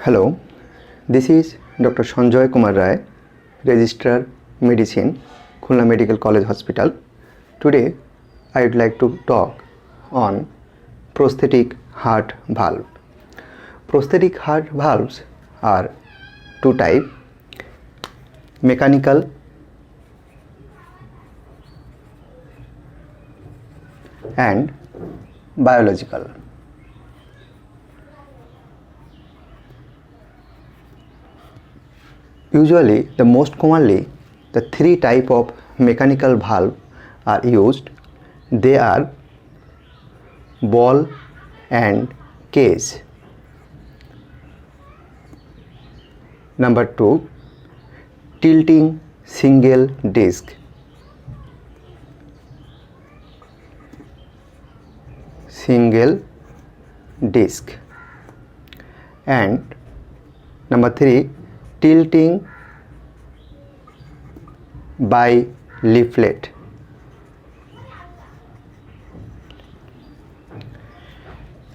Hello, this is Dr. Sanjoy Kumar Rai, Registrar Medicine, Khulna Medical College Hospital. Today, I would like to talk on prosthetic heart valve. Prosthetic heart valves are two types: mechanical and biological. Usually, the most commonly, the three type of mechanical valve are used. They are ball and cage. Number 2, tilting single disc. Single disc. And number 3, tilting by leaflet.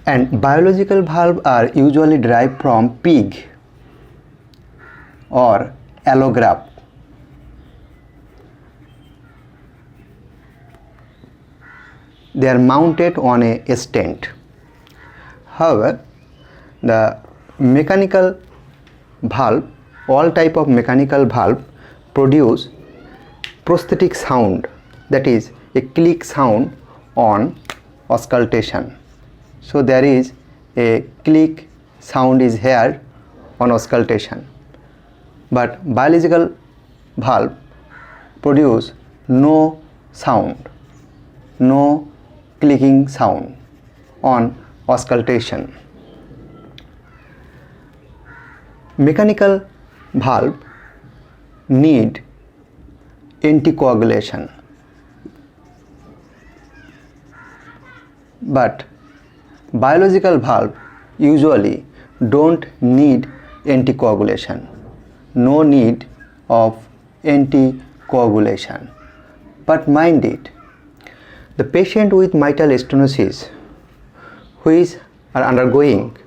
And biological valve are usually derived from pig or allograft. They are mounted on a stent. However, the mechanical valve, all type of mechanical valve produce prosthetic sound, that is a click sound on auscultation. So there is a click sound is heard on auscultation. But biological valve produce no sound, no clicking sound on auscultation. Mechanical valve need anticoagulation, but biological valve usually don't need anticoagulation. No need of anticoagulation. But mind it, the patient with mitral stenosis which are undergoing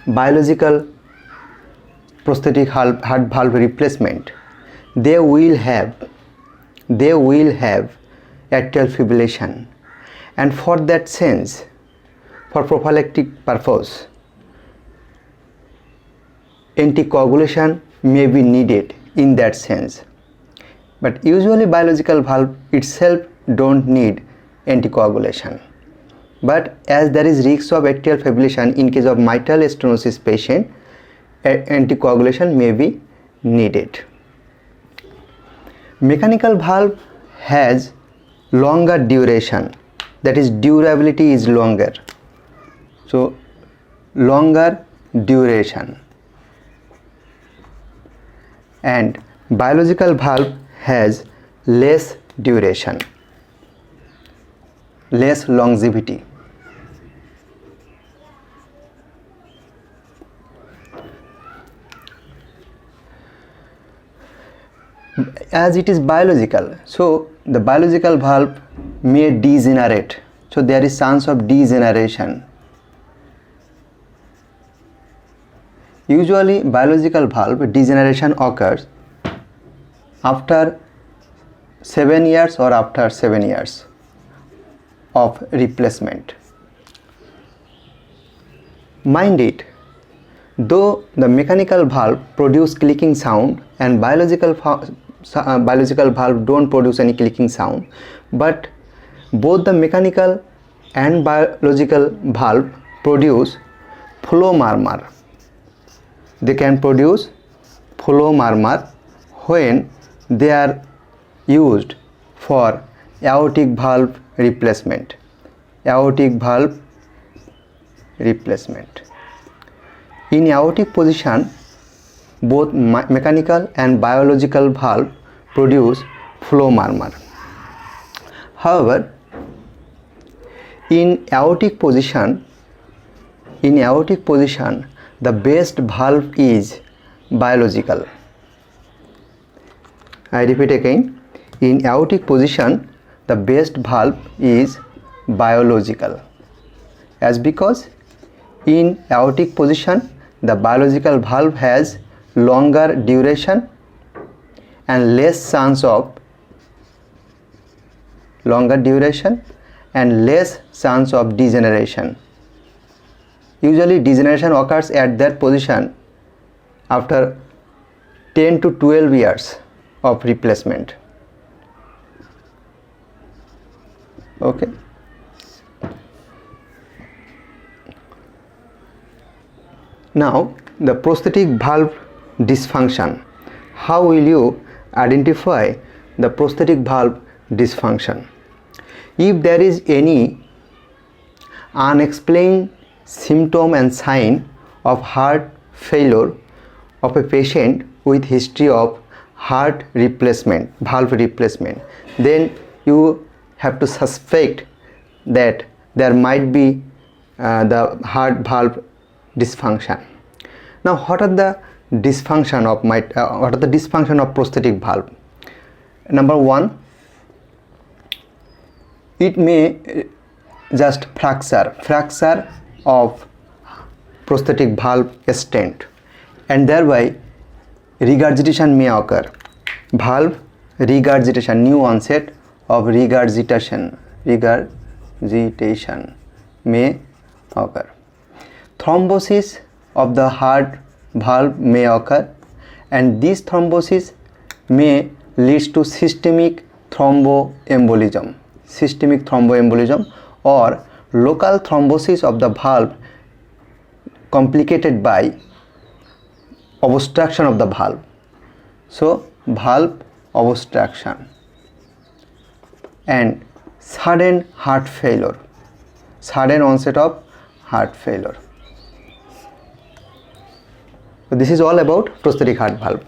biological prosthetic heart valve replacement, they will have atrial fibrillation, and for that sense, for prophylactic purpose, anticoagulation may be needed in that sense. But usually biological valve itself don't need anticoagulation. But as there is risk of atrial fibrillation in case of mitral stenosis patient, anticoagulation may be needed. Mechanical valve has longer duration, that is durability is longer. So longer duration. And biological valve has less duration, less longevity. As it is biological, so the biological valve may degenerate, so there is chance of degeneration. Usually biological valve degeneration occurs after 7 years or after 7 years of replacement. Mind it, though the mechanical valve produce clicking sound and biological valve don't produce any clicking sound, but both the mechanical and biological valve produce flow murmur. They can produce flow murmur when they are used for aortic valve replacement. Aortic valve replacement. In aortic position, both mechanical and biological valve produce flow murmur. However, in aortic position, the best valve is biological. I repeat again, in aortic position, the best valve is biological, as because in aortic position the biological valve has longer duration and less chance of degeneration. Usually degeneration occurs at that position after 10 to 12 years of replacement. Okay. Now the prosthetic valve dysfunction. How will you identify the prosthetic valve dysfunction? If there is any unexplained symptom and sign of heart failure of a patient with history of heart replacement, valve replacement, then you have to suspect that there might be the heart valve dysfunction. Now, what are the dysfunction of prosthetic valve? Number one, it may just fracture of prosthetic valve stent, and thereby regurgitation may occur. Valve regurgitation, new onset of regurgitation may occur. Thrombosis of the heart valve may occur, and this thrombosis may lead to systemic thromboembolism or local thrombosis of the valve complicated by obstruction of the valve. So valve obstruction and sudden onset of heart failure. So this is all about prosthetic heart valve.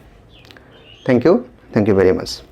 Thank you very much.